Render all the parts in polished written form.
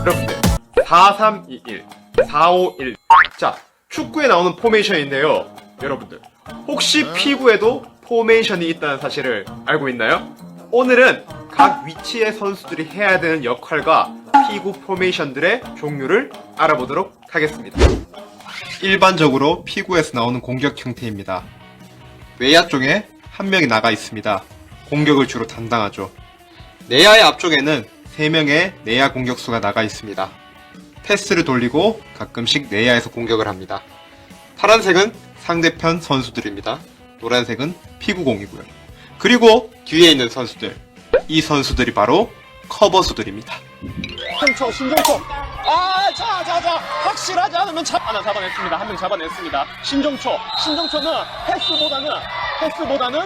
여러분들 4-3-2-1, 4-5-1. 자, 축구에 나오는 포메이션인데요. 여러분들 혹시 피구에도 포메이션이 있다는 사실을 알고 있나요? 오늘은 각 위치의 선수들이 해야 되는 역할과 피구 포메이션들의 종류를 알아보도록 하겠습니다. 일반적으로 피구에서 나오는 공격 형태입니다. 외야 쪽에 한 명이 나가 있습니다. 공격을 주로 담당하죠. 내야의 앞쪽에는 3명의 내야 공격수가 나가 있습니다. 패스를 돌리고 가끔씩 내야에서 공격을 합니다. 파란색은 상대편 선수들입니다. 노란색은 피구공이고요. 그리고 뒤에 있는 선수들, 이 선수들이 바로 커버수들입니다. 신종초. 자. 확실하지 않으면 하나 잡아냈습니다. 한 명 잡아냈습니다. 신종초는 패스보다는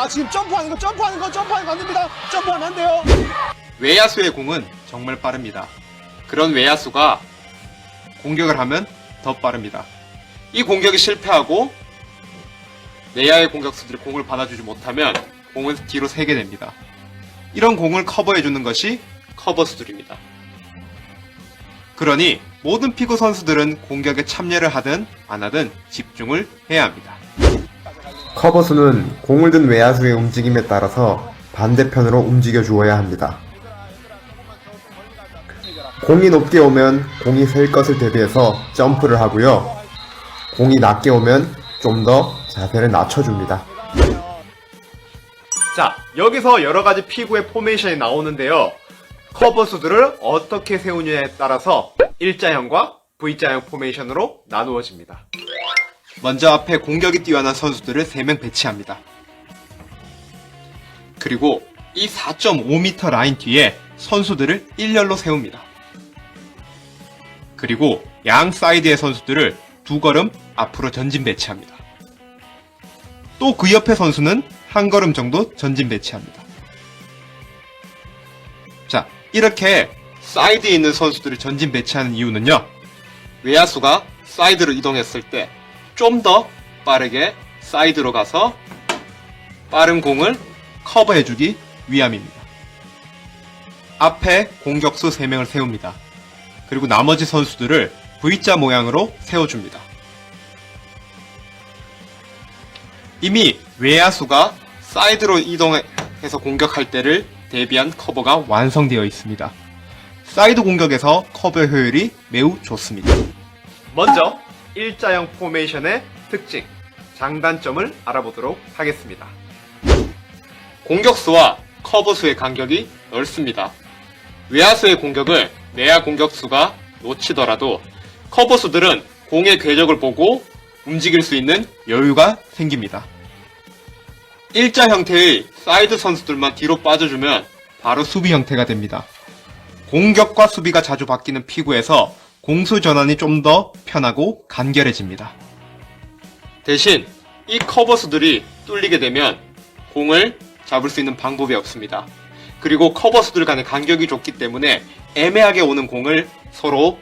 지금 점프하는 거 안 됩니다. 점프하면 안 돼요. 외야수의 공은 정말 빠릅니다. 그런 외야수가 공격을 하면 더 빠릅니다. 이 공격이 실패하고 내야의 공격수들이 공을 받아주지 못하면 공은 뒤로 새게 됩니다. 이런 공을 커버해주는 것이 커버수들입니다. 그러니 모든 피구 선수들은 공격에 참여를 하든 안 하든 집중을 해야 합니다. 커버수는 공을 든 외야수의 움직임에 따라서 반대편으로 움직여 주어야 합니다. 공이 높게 오면 공이 셀 것을 대비해서 점프를 하고요. 공이 낮게 오면 좀 더 자세를 낮춰줍니다. 자, 여기서 여러가지 피구의 포메이션이 나오는데요. 커버수들을 어떻게 세우느냐에 따라서 일자형과 V자형 포메이션으로 나누어집니다. 먼저 앞에 공격이 뛰어난 선수들을 3명 배치합니다. 그리고 이 4.5m 라인 뒤에 선수들을 일렬로 세웁니다. 그리고 양 사이드의 선수들을 2걸음 앞으로 전진 배치합니다. 또 그 옆에 선수는 1걸음 정도 전진 배치합니다. 자, 이렇게 사이드에 있는 선수들을 전진 배치하는 이유는요. 외야수가 사이드로 이동했을 때 좀 더 빠르게 사이드로 가서 빠른 공을 커버해주기 위함입니다. 앞에 공격수 3명을 세웁니다. 그리고 나머지 선수들을 V자 모양으로 세워줍니다. 이미 외야수가 사이드로 이동해서 공격할 때를 대비한 커버가 완성되어 있습니다. 사이드 공격에서 커버 효율이 매우 좋습니다. 먼저 일자형 포메이션의 특징, 장단점을 알아보도록 하겠습니다. 공격수와 커버수의 간격이 넓습니다. 외야수의 공격을 내야 공격수가 놓치더라도 커버수들은 공의 궤적을 보고 움직일 수 있는 여유가 생깁니다. 일자 형태의 사이드 선수들만 뒤로 빠져주면 바로 수비 형태가 됩니다. 공격과 수비가 자주 바뀌는 피구에서 공수 전환이 좀 더 편하고 간결해집니다. 대신 이 커버수들이 뚫리게 되면 공을 잡을 수 있는 방법이 없습니다. 그리고 커버수들 간의 간격이 좁기 때문에 애매하게 오는 공을 서로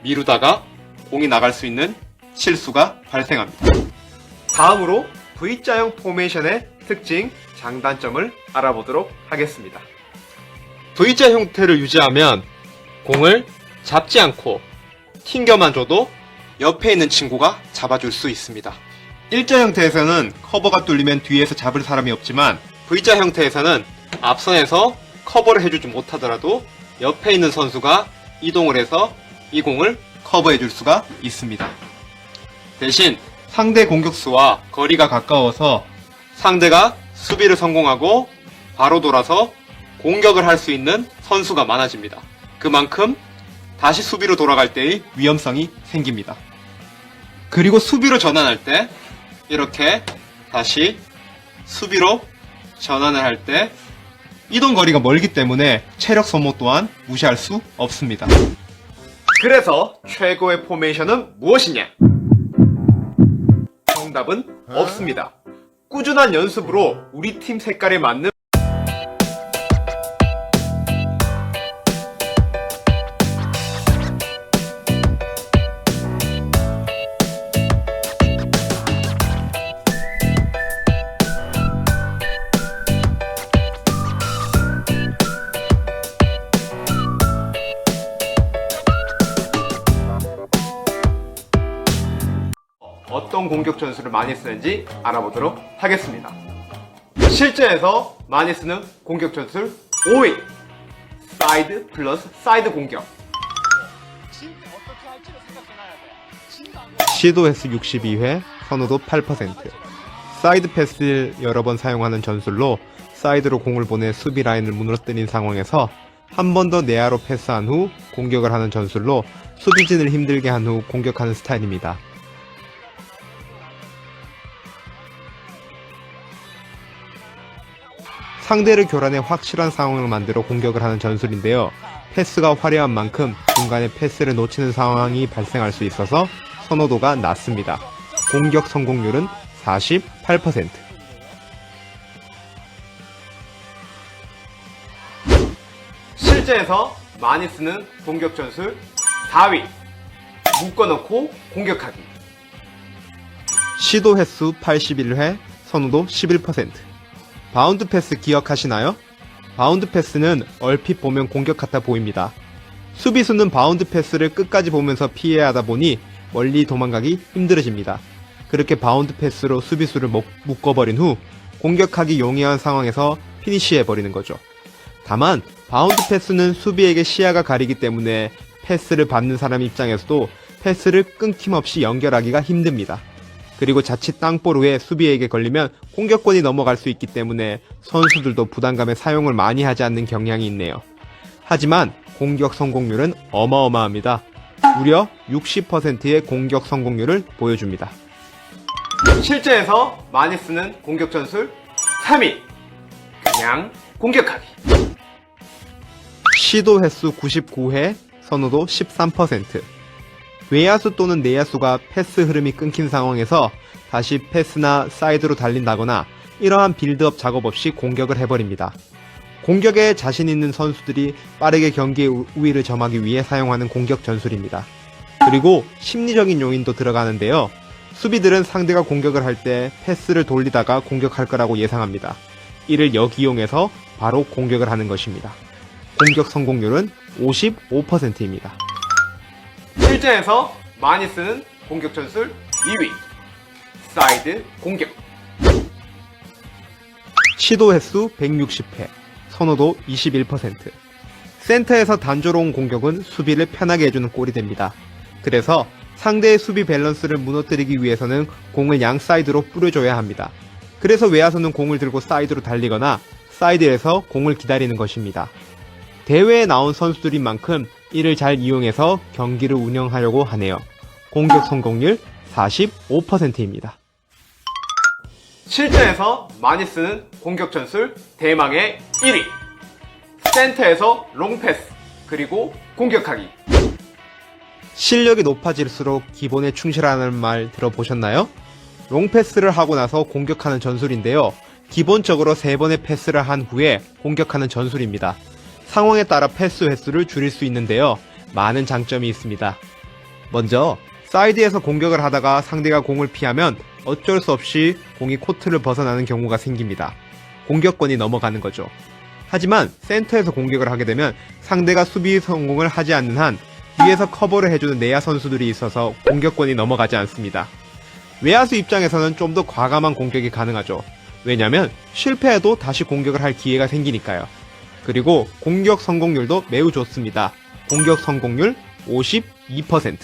미루다가 공이 나갈 수 있는 실수가 발생합니다. 다음으로 V자형 포메이션의 특징, 장단점을 알아보도록 하겠습니다. V자 형태를 유지하면 공을 잡지 않고 튕겨만 줘도 옆에 있는 친구가 잡아줄 수 있습니다. 일자 형태에서는 커버가 뚫리면 뒤에서 잡을 사람이 없지만 V자 형태에서는 앞선에서 커버를 해주지 못하더라도 옆에 있는 선수가 이동을 해서 이 공을 커버해줄 수가 있습니다. 대신 상대 공격수와 거리가 가까워서 상대가 수비를 성공하고 바로 돌아서 공격을 할 수 있는 선수가 많아집니다. 그만큼 다시 수비로 돌아갈 때의 위험성이 생깁니다. 그리고 수비로 전환할 때 이렇게 다시 수비로 전환을 할 때 이동 거리가 멀기 때문에 체력 소모 또한 무시할 수 없습니다. 그래서 최고의 포메이션은 무엇이냐? 정답은 없습니다. 꾸준한 연습으로 우리 팀 색깔에 맞는 어떤 공격 전술을 많이 쓰는지 알아보도록 하겠습니다. 실전에서 많이 쓰는 공격 전술 5위 사이드 플러스 사이드 공격. 시도 횟수 62회, 선호도 8%. 사이드 패스를 여러 번 사용하는 전술로 사이드로 공을 보내 수비 라인을 무너뜨린 상황에서 한 번 더 내야로 패스한 후 공격을 하는 전술로 수비진을 힘들게 한 후 공격하는 스타일입니다. 상대를 교란해 확실한 상황을 만들어 공격을 하는 전술인데요. 패스가 화려한 만큼 중간에 패스를 놓치는 상황이 발생할 수 있어서 선호도가 낮습니다. 공격 성공률은 48%. 실전에서 많이 쓰는 공격 전술 4위 묶어넣고 공격하기. 시도 횟수 81회, 선호도 11%. 바운드 패스 기억하시나요? 바운드 패스는 얼핏 보면 공격 같아 보입니다. 수비수는 바운드 패스를 끝까지 보면서 피해야 하다 보니 멀리 도망가기 힘들어집니다. 그렇게 바운드 패스로 수비수를 묶어버린 후 공격하기 용이한 상황에서 피니시해버리는 거죠. 다만 바운드 패스는 수비에게 시야가 가리기 때문에 패스를 받는 사람 입장에서도 패스를 끊김없이 연결하기가 힘듭니다. 그리고 자칫 땅볼 후에 수비에게 걸리면 공격권이 넘어갈 수 있기 때문에 선수들도 부담감에 사용을 많이 하지 않는 경향이 있네요. 하지만 공격 성공률은 어마어마합니다. 무려 60%의 공격 성공률을 보여줍니다. 실전에서 많이 쓰는 공격 전술 3위 그냥 공격하기. 시도 횟수 99회, 선호도 13%. 외야수 또는 내야수가 패스 흐름이 끊긴 상황에서 다시 패스나 사이드로 달린다거나 이러한 빌드업 작업 없이 공격을 해버립니다. 공격에 자신 있는 선수들이 빠르게 경기의 우위를 점하기 위해 사용하는 공격 전술입니다. 그리고 심리적인 요인도 들어가는데요. 수비들은 상대가 공격을 할 때 패스를 돌리다가 공격할 거라고 예상합니다. 이를 역이용해서 바로 공격을 하는 것입니다. 공격 성공률은 55%입니다. 실전에서 많이 쓰는 공격 전술 2위 사이드 공격. 시도 횟수 160회, 선호도 21%. 센터에서 단조로운 공격은 수비를 편하게 해주는 꼴이 됩니다. 그래서 상대의 수비 밸런스를 무너뜨리기 위해서는 공을 양 사이드로 뿌려줘야 합니다. 그래서 외야수는 공을 들고 사이드로 달리거나 사이드에서 공을 기다리는 것입니다. 대회에 나온 선수들인 만큼 이를 잘 이용해서 경기를 운영하려고 하네요. 공격 성공률 45%입니다. 실전에서 많이 쓰는 공격 전술 대망의 1위 센터에서 롱패스 그리고 공격하기. 실력이 높아질수록 기본에 충실하는 말 들어보셨나요? 롱패스를 하고 나서 공격하는 전술인데요. 기본적으로 3번의 패스를 한 후에 공격하는 전술입니다. 상황에 따라 패스 횟수를 줄일 수 있는데요. 많은 장점이 있습니다. 먼저 사이드에서 공격을 하다가 상대가 공을 피하면 어쩔 수 없이 공이 코트를 벗어나는 경우가 생깁니다. 공격권이 넘어가는 거죠. 하지만 센터에서 공격을 하게 되면 상대가 수비 성공을 하지 않는 한 뒤에서 커버를 해주는 내야 선수들이 있어서 공격권이 넘어가지 않습니다. 외야수 입장에서는 좀 더 과감한 공격이 가능하죠. 왜냐면 실패해도 다시 공격을 할 기회가 생기니까요. 그리고 공격 성공률도 매우 좋습니다. 공격 성공률 52%.